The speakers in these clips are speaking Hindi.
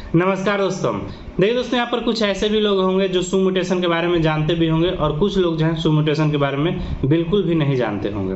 नमस्कार दोस्तों। देखिए दोस्तों, यहाँ पर कुछ ऐसे भी लोग होंगे जो सू म्यूटेशन के बारे में जानते भी होंगे और कुछ लोग जो हैं सू म्यूटेशन के बारे में बिल्कुल भी नहीं जानते होंगे।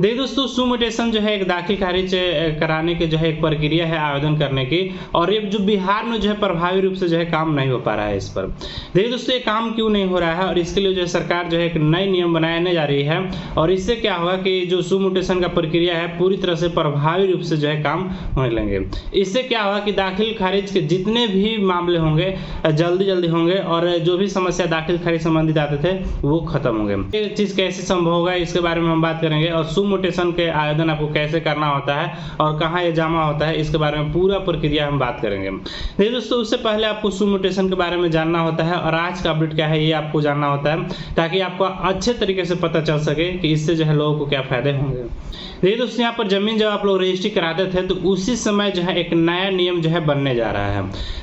देखिए दोस्तों, सू म्यूटेशन जो है एक दाखिल खारिज कराने की जो है एक प्रक्रिया है आवेदन करने की, और ये जो बिहार में जो है प्रभावी रूप से जो है काम नहीं हो पा रहा है इस पर। देखिए दोस्तों, ये काम क्यों नहीं हो रहा है और इसके लिए जो है सरकार जो है एक नई नियम बनाने जा रही है, और इससे क्या होगा कि जो सू म्यूटेशन का प्रक्रिया है पूरी तरह से प्रभावी रूप से जो है काम होने लगेंगे। इससे क्या होगा कि दाखिल खारिज के जितने भी मामले होंगे जल्दी होंगे और जो भी समस्या दाखिल खारिज संबंधित आते थे वो खत्म होंगे। ये चीज़ कैसे संभव होगा इसके बारे में हम बात करेंगे, और सू म्यूटेशन के आवेदन आपको कैसे करना होता है और कहाँ ये जमा होता है इसके बारे में पूरा प्रक्रिया हम बात करेंगे। देखिए दोस्तों, उससे पहले आपको सू म्यूटेशन के बारे में जानना होता है और आज का अपडेट क्या है ये आपको जानना होता है, ताकि आपको अच्छे तरीके से पता चल सके कि इससे जो है लोगों को क्या फायदे होंगे। देखिए दोस्तों, यहाँ पर जमीन जब आप लोग रजिस्ट्री कराते थे तो उसी समय जो है एक नया नियम जो है बनने जा रहा है।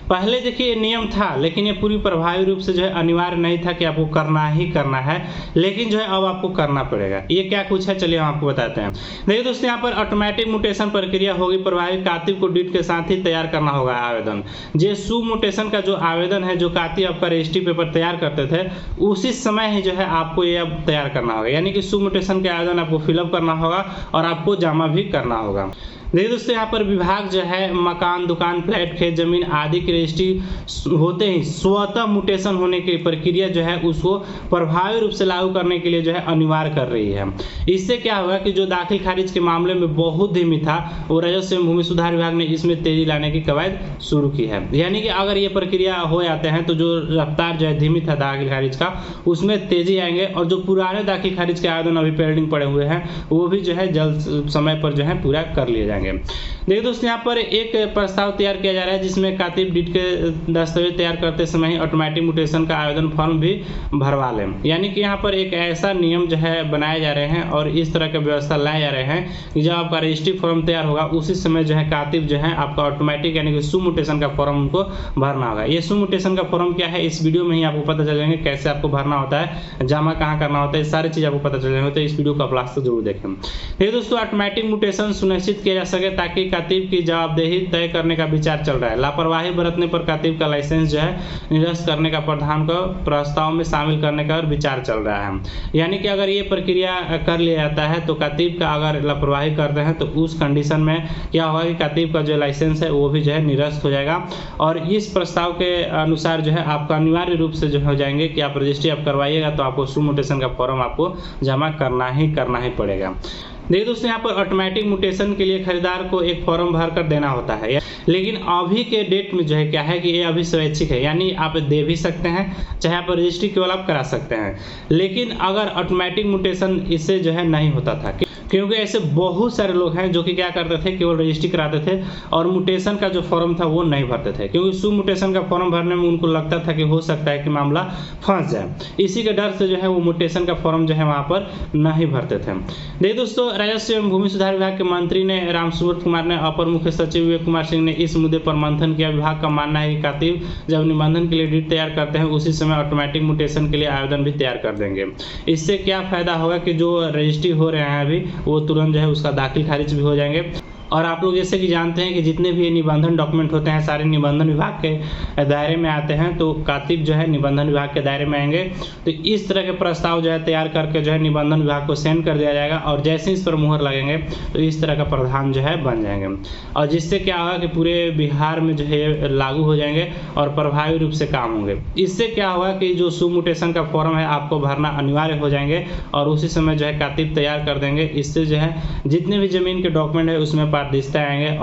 पहले देखिए ये नियम था, लेकिन ये पूरी प्रभावी रूप से जो है अनिवार्य नहीं था कि आपको करना ही करना है, लेकिन जो है अब आपको करना पड़ेगा। ये क्या कुछ है चलिए हम आपको बताते हैं। देखिए दोस्तों, यहाँ पर ऑटोमेटिक म्यूटेशन प्रक्रिया होगी प्रभावी। कातिब को डीड के साथ ही तैयार करना होगा आवेदन। जो सू म्यूटेशन का जो आवेदन है, जो कातिब आपका रजिस्ट्री पेपर तैयार करते थे उसी समय ही जो है आपको ये अब तैयार करना होगा, यानी कि सू म्यूटेशन के आवेदन आपको फिलअप करना होगा और आपको जमा भी करना होगा। देखिए दोस्तों, यहाँ पर विभाग जो है मकान, दुकान, फ्लैट, खेत, जमीन आदि की रजिस्ट्री होते ही स्वतः म्यूटेशन होने की प्रक्रिया जो है उसको प्रभावी रूप से लागू करने के लिए जो है अनिवार्य कर रही है। इससे क्या होगा कि जो दाखिल खारिज के मामले में बहुत धीमी था वो राजस्व एवं भूमि सुधार विभाग ने इसमें तेजी लाने की कवायद शुरू की है। यानी कि अगर ये प्रक्रिया हो जाते हैं तो जो रफ्तार जो है धीमी था दाखिल खारिज का उसमें तेजी आएंगे, और जो पुराने दाखिल खारिज के आवेदन अभी पेंडिंग पड़े हुए हैं वो भी जो है जल्द समय पर जो है पूरा कर लिए जाएंगे। देखिए दोस्तों, यहाँ पर एक प्रस्ताव तैयार किया जा रहा है जिसमें कातिब डीड के दस्तावेज तैयार करते समय ही ऑटोमेटिक म्यूटेशन का आवेदन फॉर्म भी भरवा लें। यानी कि यहाँ पर एक ऐसा नियम जो है बनाए जा रहे हैं और इस तरह की व्यवस्था लाए जा रहे हैं कि जब आपका रजिस्ट्री फॉर्म तैयार होगा उसी समय जो है कातिब जो है आपका ऑटोमेटिक यानी कि सू म्यूटेशन का फॉर्म उनको भरना होगा। ये सू म्यूटेशन का फॉर्म क्या है इस वीडियो में ही आपको पता चल जाएंगे, कैसे आपको भरना होता है, जमा कहाँ करना होता है, सारी चीज़ आपको पता चल जाएंगे। तो इस वीडियो को आप लास्ट तक जरूर देखें। देखिए दोस्तों, ऑटोमेटिक म्यूटेशन सुनिश्चित किया जा सके ताकि कातिब की जवाबदेही तय करने का विचार चल रहा है। लापरवाही बरतने पर कातिब का लाइसेंस जो है निरस्त करने का प्रावधान को प्रस्ताव में शामिल करने का विचार चल रहा है। यानी कि अगर ये प्रक्रिया कर लिया जाता है तो कातिब का अगर लापरवाही करते हैं तो उस कंडीशन में क्या होगा कि कातिब का जो लाइसेंस है वो भी जो है निरस्त हो जाएगा, और इस प्रस्ताव के अनुसार जो है आपका अनिवार्य रूप से जो हो जाएंगे कि आप रजिस्ट्री आप करवाइएगा तो आपको सू म्यूटेशन का फॉर्म आपको जमा करना ही पड़ेगा। देखिए दोस्तों, यहाँ पर ऑटोमेटिक म्यूटेशन के लिए खरीदार को एक फॉर्म भर कर देना होता है, लेकिन अभी के डेट में जो है क्या है कि ये अभी स्वैच्छिक है, यानी आप दे भी सकते हैं चाहे आप रजिस्ट्री केवल आप करा सकते हैं। लेकिन अगर ऑटोमेटिक म्यूटेशन इससे जो है नहीं होता था, क्योंकि ऐसे बहुत सारे लोग हैं जो कि क्या करते थे केवल रजिस्ट्री कराते थे और म्यूटेशन का जो फॉर्म था वो नहीं भरते थे, क्योंकि सू म्यूटेशन का फॉर्म भरने में उनको लगता था कि हो सकता है कि मामला फंस जाए। इसी के डर से जो है वो म्यूटेशन का फॉर्म जो है वहाँ पर नहीं भरते थे। देखिए दोस्तों, राजस्व एवं भूमि सुधार विभाग के मंत्री ने रामसूरत कुमार ने अपर मुख्य सचिव विवेक कुमार सिंह ने इस मुद्दे पर मंथन किया। विभाग का मानना है कि कातिब जब निबंधन के लिए डीड तैयार करते हैं उसी समय ऑटोमेटिक म्यूटेशन के लिए आवेदन भी तैयार कर देंगे। इससे क्या फायदा होगा कि जो रजिस्ट्री हो रहे हैं अभी वो तुरंत जो है उसका दाखिल खारिज भी हो जाएंगे। और आप लोग जैसे कि जानते हैं कि जितने भी निबंधन डॉक्यूमेंट होते हैं सारे निबंधन विभाग के दायरे में आते हैं, तो कातिब जो है निबंधन विभाग के दायरे में आएंगे। तो इस तरह के प्रस्ताव जो है तैयार करके जो है निबंधन विभाग को सेंड कर दिया जाएगा, और जैसे इस पर मुहर लगेंगे तो इस तरह का प्रावधान जो है बन जाएंगे, और जिससे क्या होगा कि पूरे बिहार में जो है लागू हो जाएंगे और प्रभावी रूप से काम होंगे। इससे क्या होगा कि जो सू म्यूटेशन का फॉर्म है आपको भरना अनिवार्य हो जाएंगे और उसी समय जो है कातिब तैयार कर देंगे। इससे जो है जितने भी जमीन के डॉक्यूमेंट है उसमें पारदर्शिता आएंगे,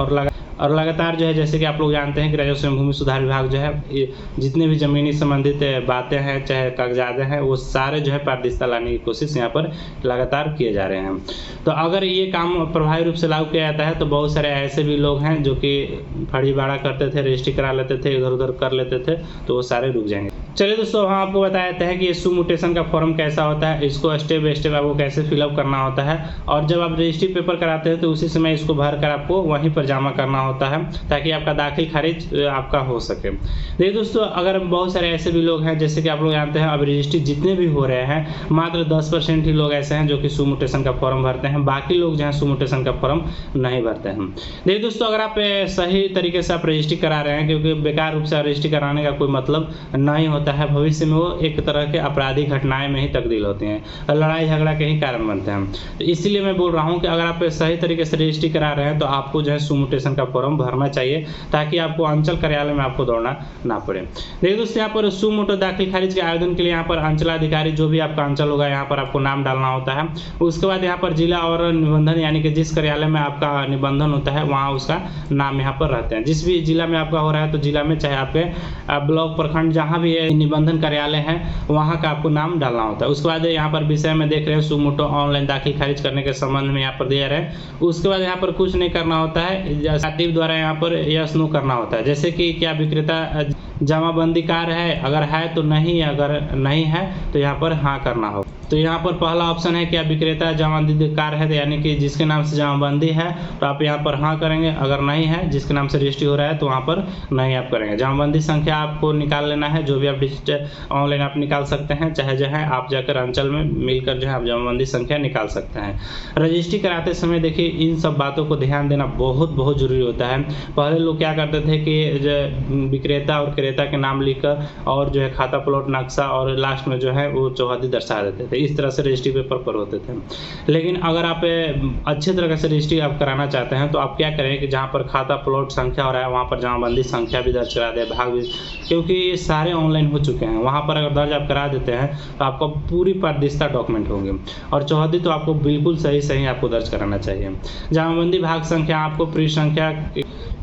और लगातार जो है जैसे कि आप लोग जानते हैं कि राजस्व एवं भूमि सुधार विभाग जो है जितने भी जमीनी संबंधित बातें हैं चाहे कागजात हैं वो सारे जो है पारदर्शिता लाने की कोशिश यहाँ पर लगातार किए जा रहे हैं। तो अगर ये काम प्रभावी रूप से लागू किया जाता है तो बहुत सारे ऐसे भी लोग हैं जो कि फर्जीवाड़ा करते थे, रजिस्ट्री करा लेते थे, इधर उधर कर लेते थे, तो वो सारे रुक जाएंगे। चलिए दोस्तों, हम आपको बता देते हैं कि ये सू म्यूटेशन का फॉर्म कैसा होता है, इसको स्टेप बाय स्टेप आपको कैसे फिलअप करना होता है, और जब आप रजिस्ट्री पेपर कराते हैं तो उसी समय इसको भर कर आपको वहीं पर जमा करना होता है ताकि आपका दाखिल खारिज आपका हो सके। देखिए दोस्तों, अगर बहुत सारे ऐसे भी लोग हैं, जैसे कि आप लोग जानते हैं अब रजिस्ट्री जितने भी हो रहे हैं मात्र 10% ही लोग ऐसे हैं जो कि सू म्यूटेशन का फॉर्म भरते हैं, बाकी लोग जो है सू म्यूटेशन का फॉर्म नहीं भरते हैं। देखिए दोस्तों, अगर आप सही तरीके से आप रजिस्ट्री करा रहे हैं, क्योंकि बेकार रूप से रजिस्ट्री कराने का कोई मतलब नहीं होता है, भविष्य में वो एक तरह के आपराधिक घटनाएं में ही तब्दील होती हैं, लड़ाई झगड़ा के ही कारण बनते हैं। तो इसीलिए मैं बोल रहा हूं कि अगर आप सही तरीके से रजिस्ट्री करा रहे हैं तो आपको जो है सू म्यूटेशन का फॉर्म भरना चाहिए ताकि आपको अंचल कार्यालय में आपको दौड़ना ना पड़े। देखिए दोस्तों, यहाँ पर सू मोटो दाखिल खारिज के आवेदन के लिए यहाँ पर अंचलाधिकारी जो भी आपका अंचल होगा यहाँ पर आपको नाम डालना होता है। उसके बाद यहाँ पर जिला और निबंधन यानी कि जिस कार्यालय में आपका निबंधन होता है वहाँ उसका नाम यहाँ पर रहते हैं। जिस भी जिला में आपका हो रहा है तो जिला में चाहे आपके ब्लॉक प्रखंड जहाँ भी निबंधन कार्यालय है वहाँ का आपको नाम डालना होता है। उसके बाद यहाँ पर विषय में देख रहे हैं सू मोटो ऑनलाइन दाखिल खारिज करने के संबंध में यहाँ पर दे रहे हैं। उसके बाद यहाँ पर कुछ नहीं करना होता है, सचिव द्वारा यहाँ पर यस नो करना होता है, जैसे कि क्या विक्रेता जमाबंदी कार्य है, अगर है तो नहीं, अगर नहीं है तो यहाँ पर हाँ करना होगा। तो यहाँ पर पहला ऑप्शन है कि विक्रेता जमाबंदी कार्य है, यानी कि जिसके नाम से जमाबंदी है तो आप यहाँ पर हाँ करेंगे, अगर नहीं है जिसके नाम से रजिस्ट्री हो रहा है तो वहाँ पर नहीं आप करेंगे। जमाबंदी संख्या आपको निकाल लेना है, जो भी आप डिजिटल ऑनलाइन आप निकाल सकते हैं, चाहे जो है आप जाकर अंचल में मिलकर जो है आप जमाबंदी संख्या निकाल सकते हैं। रजिस्ट्री कराते समय देखिए इन सब बातों को ध्यान देना बहुत ज़रूरी होता है। पहले लोग क्या करते थे कि विक्रेता और क्रेता के नाम लिखकर और जो है खाता प्लॉट नक्शा और लास्ट में जो है वो चौहद्दी दर्शा देते थे, इस तरह से रजिस्ट्री पेपर पर होते थे। लेकिन अगर आप अच्छे तरह से रजिस्ट्री आप कराना चाहते हैं तो आप क्या करें कि जहाँ पर खाता प्लॉट संख्या हो रहा है वहाँ पर जमाबंदी संख्या भी दर्ज करा दें, भाग भी, क्योंकि ये सारे ऑनलाइन हो चुके हैं। वहाँ पर अगर दर्ज आप करा देते हैं तो आपको पूरी पारदर्शिता डॉक्यूमेंट होंगे, और चौहद्दी तो आपको बिल्कुल सही आपको दर्ज कराना चाहिए। जमाबंदी भाग संख्या आपको प्री संख्या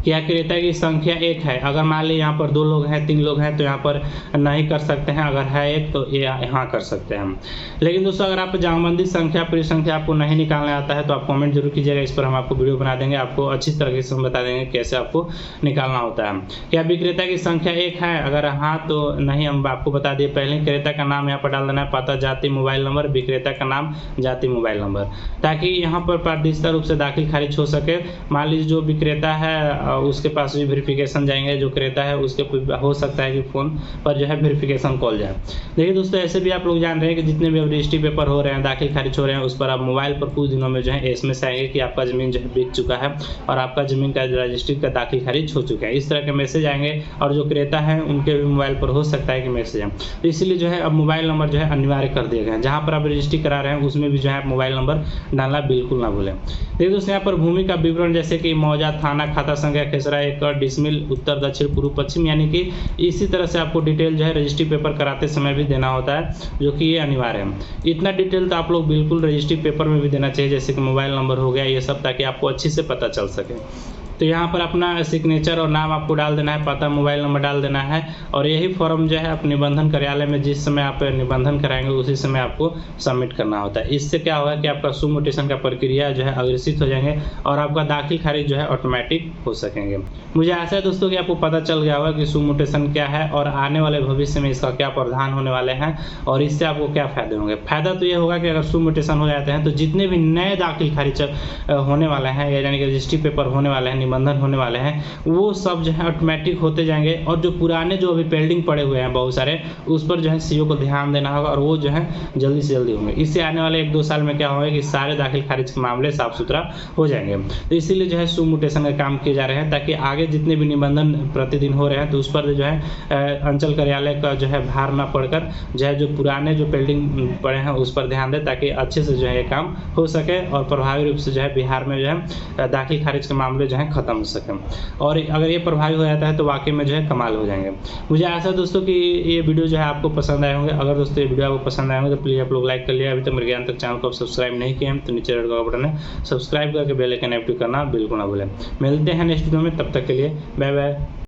क्या क्रेता की संख्या 1 है, अगर मान ली यहाँ पर 2 लोग हैं 3 लोग हैं तो यहाँ पर नहीं कर सकते हैं, अगर है 1 तो ये यहाँ कर सकते हैं। लेकिन दोस्तों, अगर आप जमाबंदी संख्या पूरी संख्या आपको नहीं निकालने आता है तो आप कमेंट जरूर कीजिएगा, इस पर हम आपको वीडियो बना देंगे, आपको अच्छी तरीके से हम बता देंगे कैसे आपको निकालना होता है। क्या विक्रेता की संख्या 1 है, अगर हाँ तो नहीं, हम आपको बता दिए पहले। क्रेता का नाम यहाँ पर डाल देना है, पता, जाति, मोबाइल नंबर, विक्रेता का नाम, जाति, मोबाइल नंबर, ताकि यहाँ पर पारदर्शिता रूप से दाखिल खारिज हो सके। मान लीजिए जो विक्रेता है उसके पास भी वेरिफिकेशन जाएंगे, जो क्रेता है उसके हो सकता है कि फ़ोन पर जो है वेरिफिकेशन कॉल जाए। देखिए दोस्तों, ऐसे भी आप लोग जान रहे हैं कि जितने भी अब रजिस्ट्री पेपर हो रहे हैं, दाखिल खारिज हो रहे हैं, उस पर आप मोबाइल पर कुछ दिनों में जो है SMS आएंगे कि आपका ज़मीन जो है बिक चुका है और आपका ज़मीन का रजिस्ट्री का दाखिल खारिज हो चुका है, इस तरह के मैसेज आएंगे। और जो क्रेता है उनके भी मोबाइल पर हो सकता है कि मैसेज आए, तो इसीलिए जो है अब मोबाइल नंबर जो है अनिवार्य कर दिए गए हैं। जहाँ पर आप रजिस्ट्री करा रहे हैं उसमें भी जो है मोबाइल नंबर डालना बिल्कुल ना भूलें। देखिए दोस्तों, यहाँ पर भूमि का विवरण जैसे कि मौजा, थाना, खाता संख्या, खेसरा, एकड़, डिसमिल, उत्तर, दक्षिण, पूर्व, पश्चिम, यानी कि इसी तरह से आपको डिटेल जो है रजिस्ट्री पेपर कराते समय भी देना होता है, जो कि ये अनिवार्य है। इतना डिटेल तो आप लोग बिल्कुल रजिस्ट्री पेपर में भी देना चाहिए, जैसे कि मोबाइल नंबर हो गया ये सब, ताकि आपको अच्छे से पता चल सके। तो यहाँ पर अपना सिग्नेचर और नाम आपको डाल देना है, पता, मोबाइल नंबर डाल देना है, और यही फॉर्म जो है आप निबंधन कार्यालय में जिस समय आप निबंधन कराएंगे उसी समय आपको सबमिट करना होता है। इससे क्या होगा कि आपका सू म्यूटेशन का प्रक्रिया जो है अग्रसित हो जाएंगे और आपका दाखिल खारिज जो है ऑटोमेटिक हो सकेंगे। मुझे आशा है दोस्तों कि आपको पता चल गया होगा कि सू म्यूटेशन क्या है और आने वाले भविष्य में इसका क्या प्रावधान होने वाले हैं और इससे आपको क्या फायदे होंगे। फायदा तो ये होगा कि अगर सू म्यूटेशन हो जाते हैं तो जितने भी नए दाखिल खारिज होने वाले हैं, यानी कि रजिस्ट्री पेपर होने वाले हैं, निबंधन होने वाले हैं, वो सब जो है ऑटोमेटिक होते जाएंगे, और जो पुराने जो अभी पेंडिंग पड़े हुए हैं बहुत सारे, उस पर जो है सीओ को ध्यान देना होगा और वो जो है जल्दी से जल्दी होंगे। इससे आने वाले 1-2 साल में क्या होगा कि सारे दाखिल खारिज के मामले साफ सुथरा हो जाएंगे। तो इसीलिए जो है सू म्यूटेशन का काम किए जा रहे हैं, ताकि आगे जितने भी निबंधन प्रतिदिन हो रहे हैं तो उस पर जो है अंचल कार्यालय का जो है भार ना पड़कर जो है जो पुराने जो पेंडिंग पड़े हैं उस पर ध्यान दें, ताकि अच्छे से जो है ये काम हो सके और प्रभावी रूप से जो है बिहार में जो है दाखिल खारिज के मामले जो है खत्म हो सके। और अगर ये प्रभावी हो जाता है तो वाकई में जो है कमाल हो जाएंगे। मुझे आशा है दोस्तों कि ये वीडियो जो है आपको पसंद आए होंगे। अगर दोस्तों ये वीडियो आपको पसंद आए होंगे तो प्लीज़ आप लोग लाइक कर लिया। अभी तक मेरे ज्ञान तक चैनल को आप सब्सक्राइब नहीं किए हैं तो नीचे रेड कलर का बटन है, सब्सक्राइब करके बेल आइकन एक्टिव करना बिल्कुल ना भूलें। मिलते हैं नेक्स्ट वीडियो में, तब तक के लिए बाय बाय।